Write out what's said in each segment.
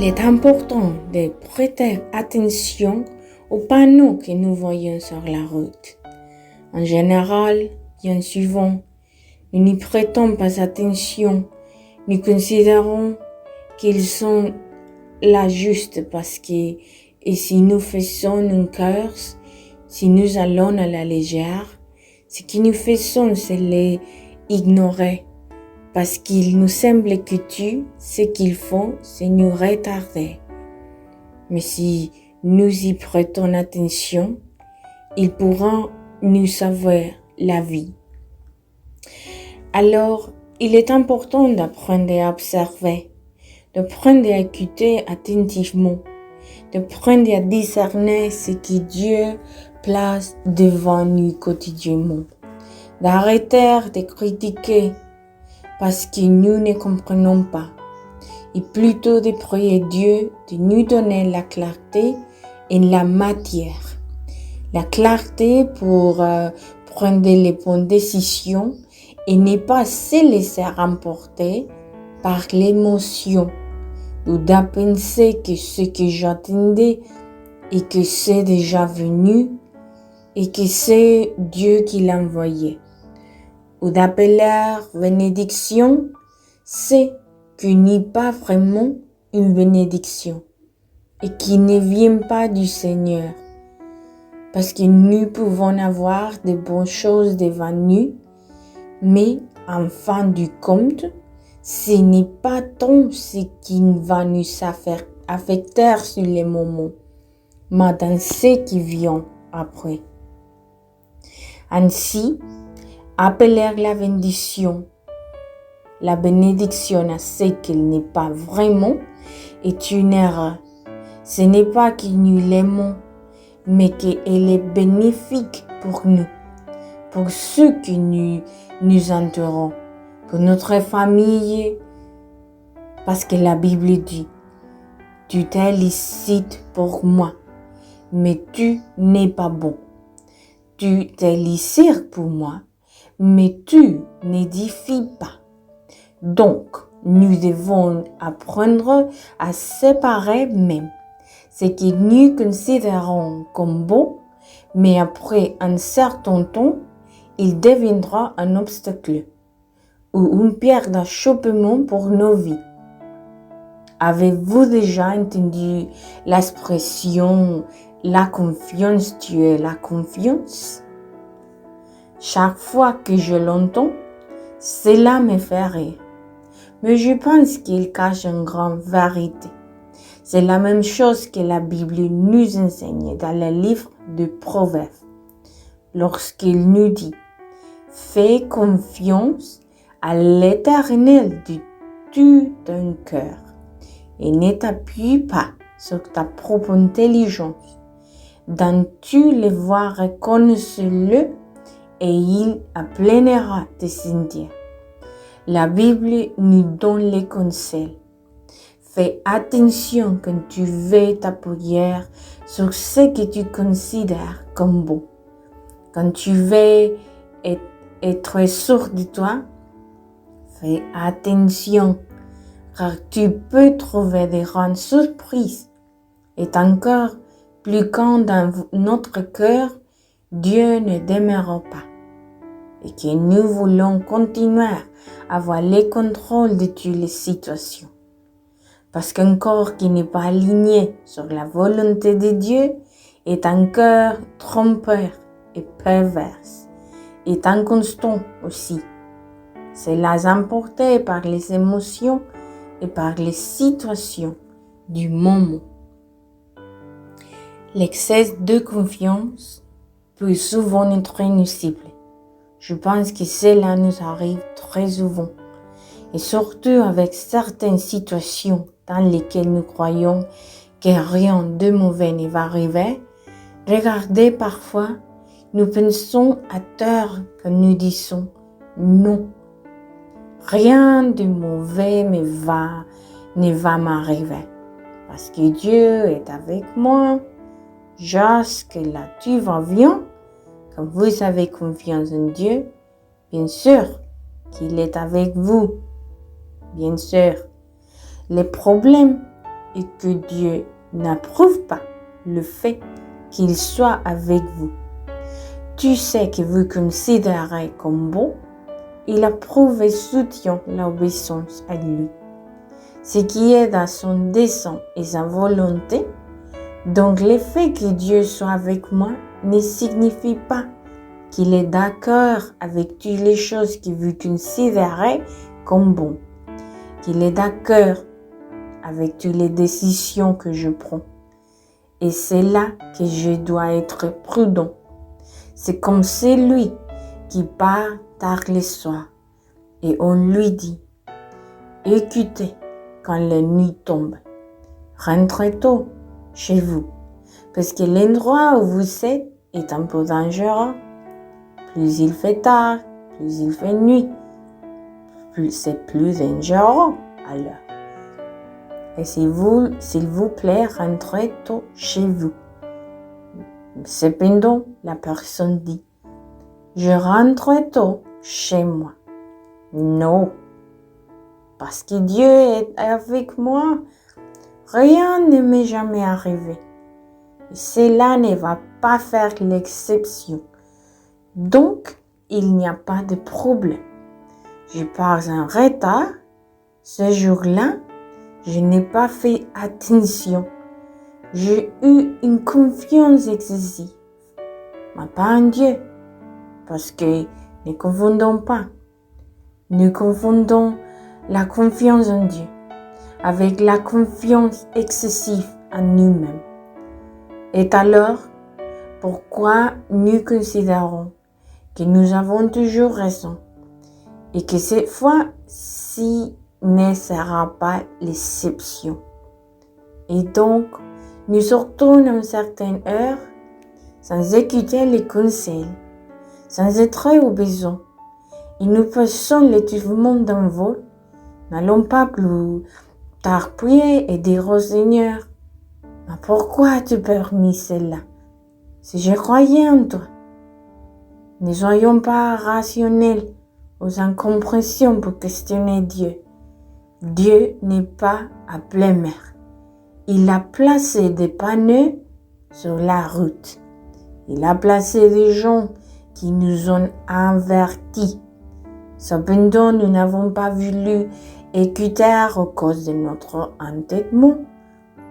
Il est important de prêter attention aux panneaux que nous voyons sur la route. En général, bien souvent, nous n'y prêtons pas attention. Nous considérons qu'ils sont là juste parce que, et si nous faisons une curse, si nous allons à la légère, ce que nous faisons, c'est les ignorer. Parce qu'il nous semble que ce qu'il faut, c'est nous retarder. Mais si nous y prêtons attention, ils pourront nous sauver la vie. Alors, il est important d'apprendre à observer, d'apprendre à écouter attentivement, d'apprendre à discerner ce que Dieu place devant nous quotidiennement, d'arrêter de critiquer parce que nous ne comprenons pas, et plutôt de prier Dieu de nous donner la clarté et la matière. La clarté pour prendre les bonnes décisions et ne pas se laisser emporter par l'émotion ou de penser que ce que j'attendais et que c'est déjà venu et que c'est Dieu qui l'a envoyé. Ou d'appeler bénédiction, c'est qui n'est pas vraiment une bénédiction et qui ne vient pas du Seigneur. Parce que nous pouvons avoir de bonnes choses devant nous, mais en fin du compte, ce n'est pas tant ce qui va nous affecter sur le moment, mais dans ce qui vient après. Ainsi, appeler la bénédiction à ce qu'elle n'est pas vraiment est une erreur. Ce n'est pas que nous l'aimons, mais qu'elle est bénéfique pour nous, pour ceux que nous entourons, pour notre famille, parce que la Bible dit, tu t'es licite pour moi, mais tu n'es pas bon. Tu t'es licite pour moi, mais tu n'édifies pas. Donc, nous devons apprendre à séparer même ce que nous considérons comme bon, mais après un certain temps, il deviendra un obstacle ou une pierre d'achoppement pour nos vies. Avez-vous déjà entendu l'expression « la confiance tue la confiance » ? Chaque fois que je l'entends, cela me fait rire. Mais je pense qu'il cache une grande vérité. C'est la même chose que la Bible nous enseigne dans le livre de Proverbes. Lorsqu'il nous dit « Fais confiance à l'Éternel de tout ton cœur et ne t'appuie pas sur ta propre intelligence. Dans tous les voies, reconnais-le et il aplanira tes sentiers. » La Bible nous donne les conseils. Fais attention quand tu veux t'appuyer sur ce que tu considères comme bon. Quand tu veux être sûr de toi, fais attention car tu peux trouver des grandes surprises. Et encore plus quand dans notre cœur, Dieu ne demeure pas. Et que nous voulons continuer à avoir le contrôle de toutes les situations. Parce qu'un corps qui n'est pas aligné sur la volonté de Dieu est un cœur trompeur et perverse, est inconstant aussi. Cela est emporté par les émotions et par les situations du moment. L'excès de confiance peut souvent être nuisible. Je pense que cela nous arrive très souvent, et surtout avec certaines situations dans lesquelles nous croyons que rien de mauvais ne va arriver. Regardez, parfois, nous pensons à tort quand nous disons non. Rien de mauvais ne va m'arriver, parce que Dieu est avec moi. Jusque-là, tout va bien. Quand vous avez confiance en Dieu, bien sûr qu'il est avec vous. Bien sûr, le problème et que Dieu n'approuve pas le fait qu'il soit avec vous. Tu sais que vous considérez comme bon, il approuve et soutient l'obéissance à lui. Ce qui est dans son dessein et sa volonté. Donc le fait que Dieu soit avec moi ne signifie pas qu'il est d'accord avec toutes les choses que vous considérez comme bon, qu'il est d'accord avec toutes les décisions que je prends. Et c'est là que je dois être prudent. C'est comme celui qui part tard le soir et on lui dit « Écoutez quand la nuit tombe, rentrez tôt chez vous, parce que l'endroit où vous êtes est un peu dangereux. Plus il fait tard, plus il fait nuit, plus c'est plus dangereux alors. Et s'il vous plaît, rentrez tôt chez vous. » Cependant, la personne dit « Je rentre tôt chez moi. » Non, parce que Dieu est avec moi. Rien ne m'est jamais arrivé. Et cela ne va pas faire l'exception. Donc, il n'y a pas de problème. Je pars en retard. Ce jour-là, je n'ai pas fait attention. J'ai eu une confiance excessive. Mais pas en Dieu. Parce que ne confondons pas. Nous confondons la confiance en Dieu avec la confiance excessive en nous-mêmes. Et alors, pourquoi nous considérons que nous avons toujours raison et que cette fois-ci ne sera pas l'exception. Et donc, nous sortons à une certaine heure sans écouter les conseils, sans être obéissants. Et nous passons l'étouffement d'un vol. N'allons pas plus tard prier et dire au Seigneur, « Mais pourquoi as-tu permis cela? Si je croyais en toi. » Ne soyons pas rationnels aux incompréhensions pour questionner Dieu. Dieu n'est pas à pleine mer. Il a placé des panneaux sur la route. Il a placé des gens qui nous ont avertis. Cependant, nous n'avons pas voulu écouter à cause de notre entêtement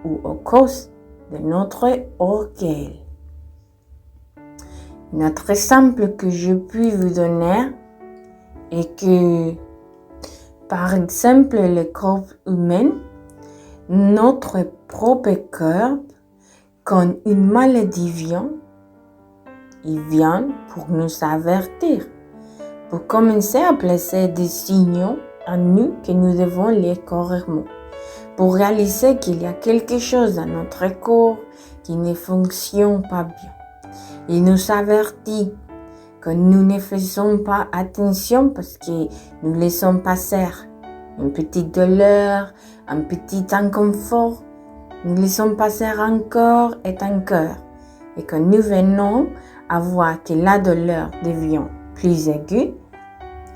ou à cause de notre orgueil. Un autre exemple que je puis vous donner est que, par exemple, le corps humain, notre propre corps, quand une maladie vient, il vient pour nous avertir, pour commencer à placer des signaux en nous que nous devons les correctement, pour réaliser qu'il y a quelque chose dans notre corps qui ne fonctionne pas bien. Il nous avertit que nous ne faisons pas attention parce que nous laissons passer une petite douleur, un petit inconfort. Nous laissons passer encore et encore. Et que nous venons à voir que la douleur devient plus aiguë,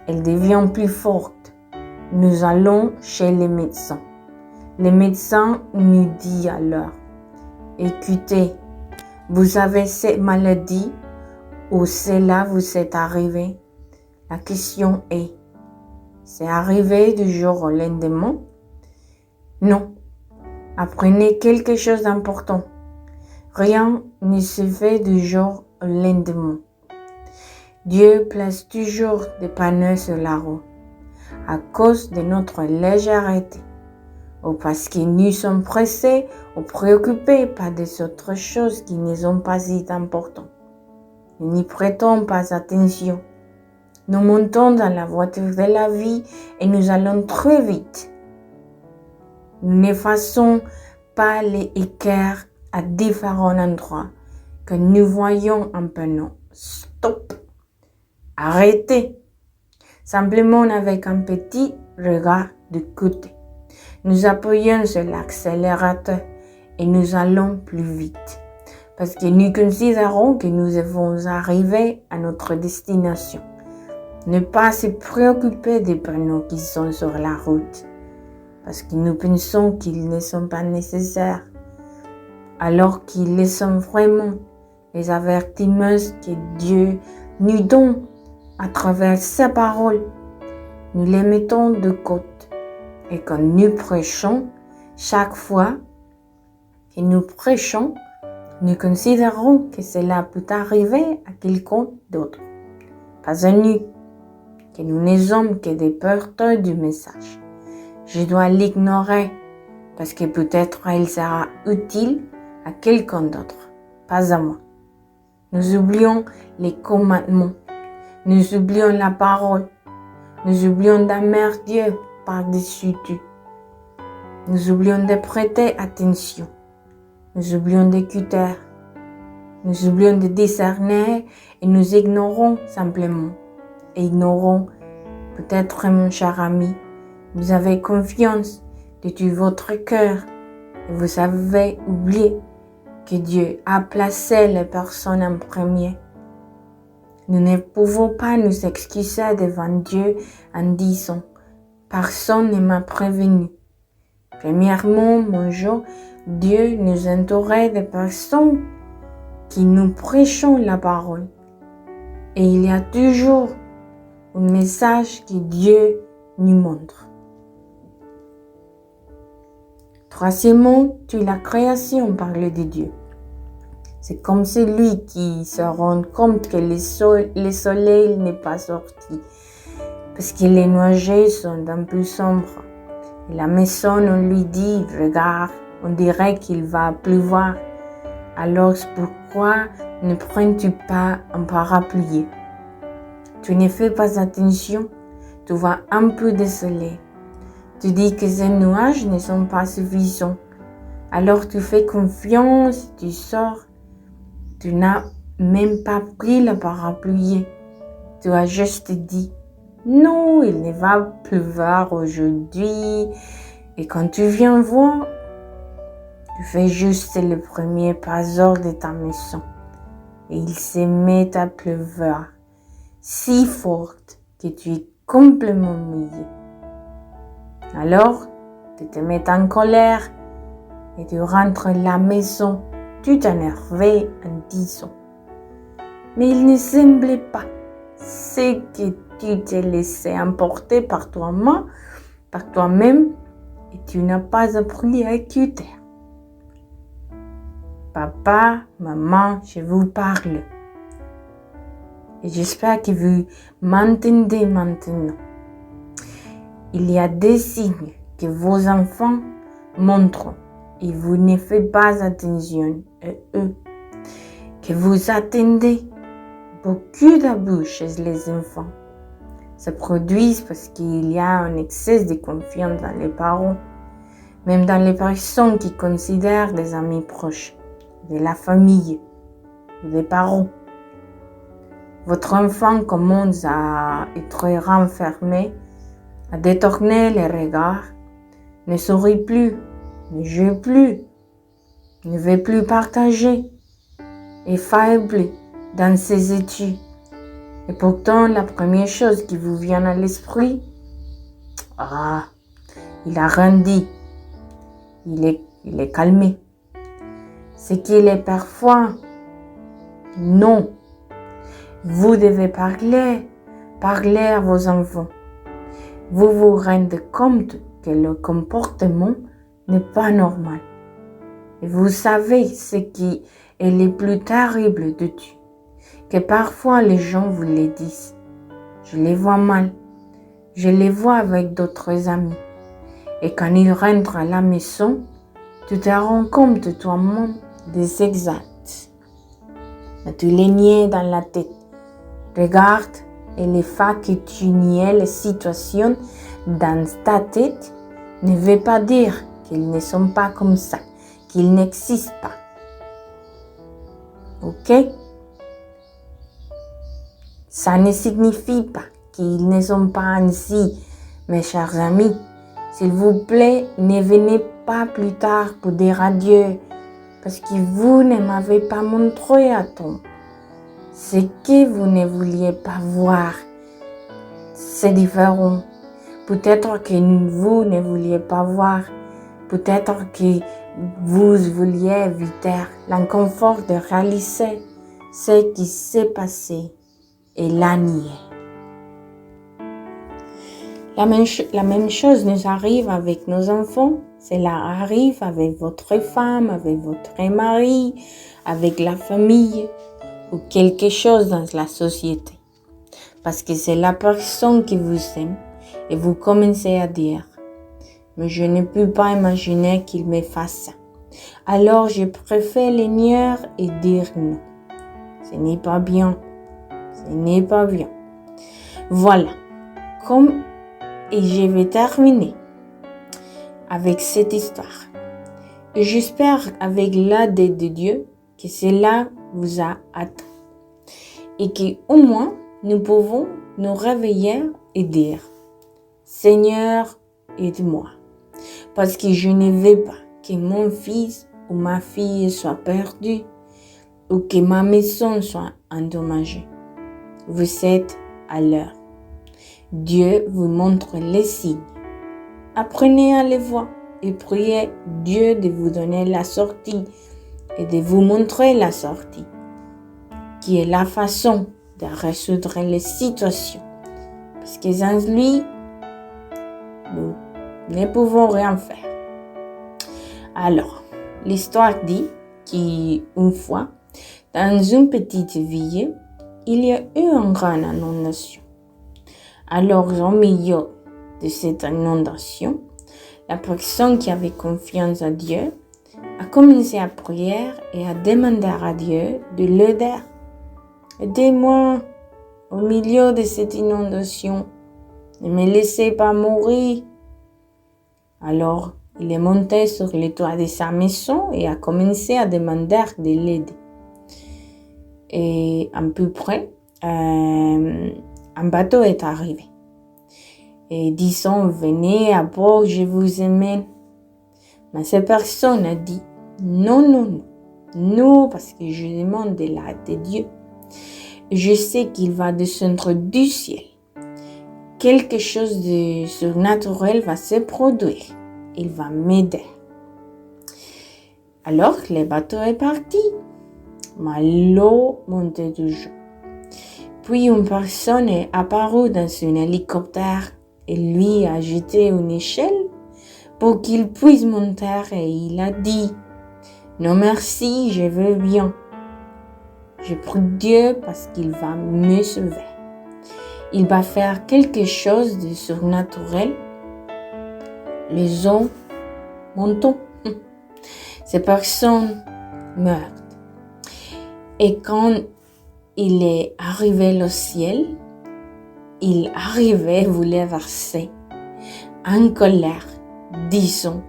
elle devient plus forte. Nous allons chez les médecins. Le médecin nous dit alors, écoutez, vous avez cette maladie ou cela vous est arrivé. La question est, c'est arrivé du jour au lendemain? Non. Apprenez quelque chose d'important. Rien ne se fait du jour au lendemain. Dieu place toujours des panneaux sur la route à cause de notre légèreté ou parce que nous sommes pressés ou préoccupés par des autres choses qui ne sont pas si importantes. Nous n'y prêtons pas attention. Nous montons dans la voiture de la vie et nous allons très vite. Nous ne faisons pas les écarts à différents endroits que nous voyons un panneau. Stop! Arrêtez! Simplement avec un petit regard de côté. Nous appuyons sur l'accélérateur et nous allons plus vite. Parce que nous considérons que nous devons arriver à notre destination. Ne pas se préoccuper des panneaux qui sont sur la route. parce que nous pensons qu'ils ne sont pas nécessaires, alors qu'ils le sont vraiment. Les avertissements que Dieu nous donne à travers sa parole, nous les mettons de côté. Et quand nous prêchons, chaque fois que nous prêchons, nous considérons que cela peut arriver à quelqu'un d'autre, pas à nous, que nous ne sommes que des porteurs du message. Je dois l'ignorer parce que peut-être il sera utile à quelqu'un d'autre, pas à moi. Nous oublions les commandements, nous oublions la parole, nous oublions d'aimer Dieu par-dessus tout. Nous oublions de prêter attention, nous oublions d'écouter, nous oublions de discerner et nous ignorons simplement. Et ignorons, peut-être mon cher ami, vous avez confiance de tout votre cœur et vous avez oublié que Dieu a placé les personnes en premier. Nous ne pouvons pas nous excuser devant Dieu en disant « Personne ne m'a prévenu ». Premièrement, mon jour, Dieu nous entourait de personnes qui nous prêchons la parole. Et il y a toujours un message que Dieu nous montre. Troisièmement, toute la création parle de Dieu. C'est comme celui qui se rend compte que le soleil n'est pas sorti, parce que les nuages sont un peu sombres. Et la maison, on lui dit, regarde, on dirait qu'il va pleuvoir. Alors pourquoi ne prends-tu pas un parapluie? Tu ne fais pas attention, tu vas un peu désolé. Tu dis que ces nuages ne sont pas suffisants. Alors tu fais confiance, tu sors. Tu n'as même pas pris le parapluie. Tu as juste dit, non, il ne va pleuvoir aujourd'hui. Et quand tu viens voir, tu fais juste le premier pas hors de ta maison. Et il se met à pleuvoir si fort que tu es complètement mouillé. Alors, tu te mets en colère et tu rentres à la maison tout énervé en disant « Mais il ne semblait pas, c'est que tu t'es laissé emporter par toi-même et tu n'as pas appris à écouter. » Papa, maman, je vous parle. Et j'espère que vous m'entendez maintenant. Il y a des signes que vos enfants montrent et vous ne faites pas attention à eux. Que vous attendez beaucoup d'abus chez les enfants. Se produisent parce qu'il y a un excès de confiance dans les parents, même dans les personnes qui considèrent des amis proches, de la famille ou des parents. Votre enfant commence à être renfermé, à détourner les regards, ne sourit plus, ne joue plus, ne veut plus partager, est faible dans ses études. Et pourtant, la première chose qui vous vient à l'esprit, il a rien dit, il est calmé. C'est qu'il est parfois, non. Vous devez parler à vos enfants. Vous vous rendez compte que le comportement n'est pas normal. Et vous savez ce qui est le plus terrible de tout, que parfois les gens vous le disent. Je les vois mal, je les vois avec d'autres amis. Et quand ils rentrent à la maison, tu te rends compte toi-même des exacts. Mais tu les niais dans la tête. Regarde, et le fait que tu niais les situations dans ta tête ne veut pas dire qu'ils ne sont pas comme ça, qu'ils n'existent pas. Ok? Ça ne signifie pas qu'ils ne sont pas ainsi, mes chers amis. S'il vous plaît, ne venez pas plus tard pour dire adieu, parce que vous ne m'avez pas montré à temps. Ce que vous ne vouliez pas voir, c'est différent. Peut-être que vous ne vouliez pas voir. Peut-être que vous vouliez éviter l'inconfort de réaliser ce qui s'est passé et la nier. La même chose nous arrive avec nos enfants. Cela arrive avec votre femme, avec votre mari, avec la famille ou quelque chose dans la société. Parce que c'est la personne qui vous aime et vous commencez à dire « Mais je ne peux pas imaginer qu'il me fasse ça. Alors je préfère le nier et dire non. Ce n'est pas bien. Ce n'est pas bien. » Voilà. Et je vais terminer avec cette histoire. Et j'espère avec l'aide de Dieu que cela vous a atteint. Et qu'au moins, nous pouvons nous réveiller et dire « Seigneur, aide-moi. Parce que je ne veux pas que mon fils ou ma fille soit perdu ou que ma maison soit endommagée. Vous êtes à l'heure. Dieu vous montre les signes. Apprenez à les voir et priez Dieu de vous donner la sortie et de vous montrer la sortie, qui est la façon de résoudre les situations. Parce que sans lui, nous ne pouvons rien faire. Alors, l'histoire dit qu'une fois, dans une petite ville, il y a eu une grande inondation. Alors, au milieu de cette inondation, la personne qui avait confiance en Dieu a commencé à prier et à demander à Dieu de l'aider. Aidez-moi au milieu de cette inondation. Ne me laissez pas mourir. Alors, il est monté sur le toit de sa maison et a commencé à demander de l'aide. Et à peu près, un bateau est arrivé. Et disons, venez à bord, je vous emmène. Mais cette personne a dit, non, parce que je demande de l'aide de Dieu. Je sais qu'il va descendre du ciel. Quelque chose de surnaturel va se produire. Il va m'aider. Alors, le bateau est parti. Mais l'eau montait toujours. Puis une personne est apparue dans un hélicoptère et lui a jeté une échelle pour qu'il puisse monter et il a dit « Non merci, je veux bien. Je prie Dieu parce qu'il va me sauver. Il va faire quelque chose de surnaturel. Les eaux montent. Ces personnes meurent. Et quand il est arrivé au ciel, il arrivait, voulait verser en colère, disant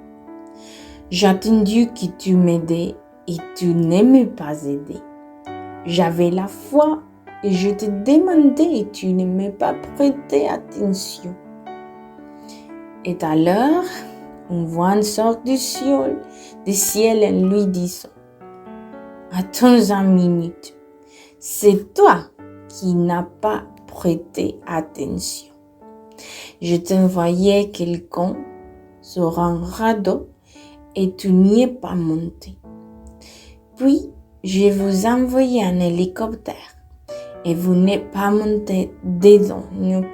« J'ai attendu que tu m'aidais et tu ne m'as pas aidé. J'avais la foi et je te demandais et tu ne m'as pas prêté attention. » Et alors, on voit une sorte du ciel en lui disant « Attends une minute, c'est toi qui n'as pas prêté attention. Je t'envoyais quelqu'un sur un radeau et tu n'y es pas monté. Puis, je vous envoyé un hélicoptère et vous n'êtes pas monté dedans non plus.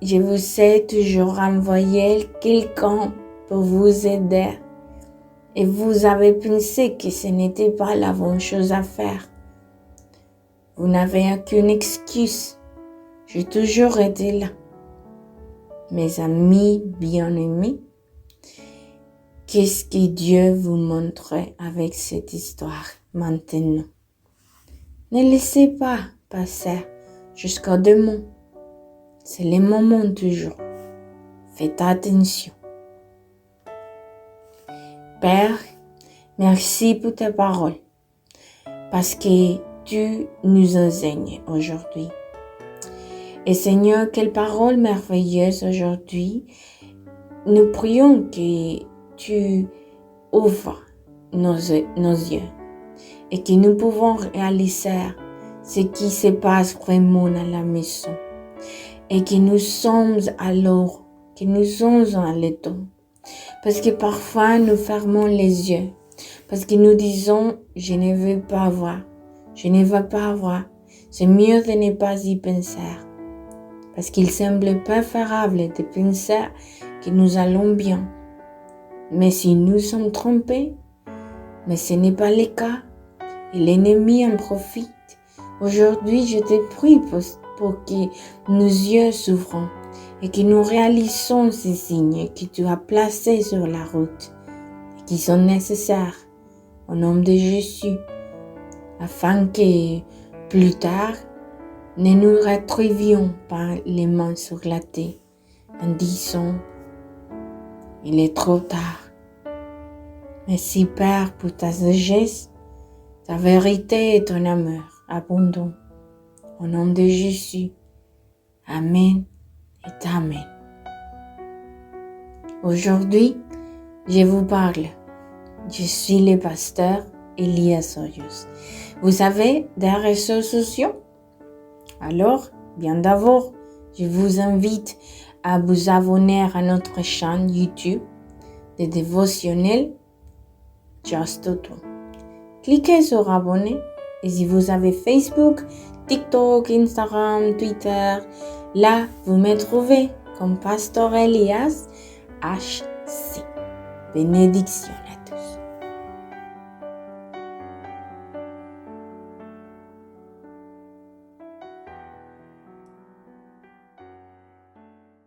Je vous ai toujours envoyé quelqu'un pour vous aider et vous avez pensé que ce n'était pas la bonne chose à faire. Vous n'avez aucune excuse. J'ai toujours été là. Mes amis bien-aimés, qu'est-ce que Dieu vous montrait avec cette histoire maintenant? Ne laissez pas passer jusqu'au demain. C'est le moment toujours. Faites attention. Père, merci pour tes paroles, parce que tu nous enseignes aujourd'hui. Et Seigneur, quelle parole merveilleuse aujourd'hui. Nous prions que tu ouvres nos yeux et que nous pouvons réaliser ce qui se passe vraiment à la maison. et que nous sommes alors, que nous sommes en l'étang. Parce que parfois nous fermons les yeux, parce que nous disons je ne veux pas voir, je ne veux pas voir, c'est mieux de ne pas y penser. Parce qu'il semble préférable de penser que nous allons bien. Mais si nous sommes trompés, mais ce n'est pas le cas, et l'ennemi en profite. Aujourd'hui, je te prie pour que nos yeux s'ouvrent et que nous réalisons ces signes que tu as placés sur la route et qui sont nécessaires au nom de Jésus, afin que plus tard, ne nous retrouvions pas les mains sur la tête en disant « Il est trop tard ». Merci Père pour ta sagesse, ta vérité et ton amour abondant. Au nom de Jésus. Amen et Amen. Aujourd'hui, je vous parle. Je suis le pasteur Elias Sorius. Vous avez des réseaux sociaux? Alors, bien d'abord, je vous invite à vous abonner à notre chaîne YouTube de dévotionnel Just Auto. Cliquez sur abonner et si vous avez Facebook, TikTok, Instagram, Twitter, là, vous me trouvez comme Pasteur Elias HC. Bénédiction.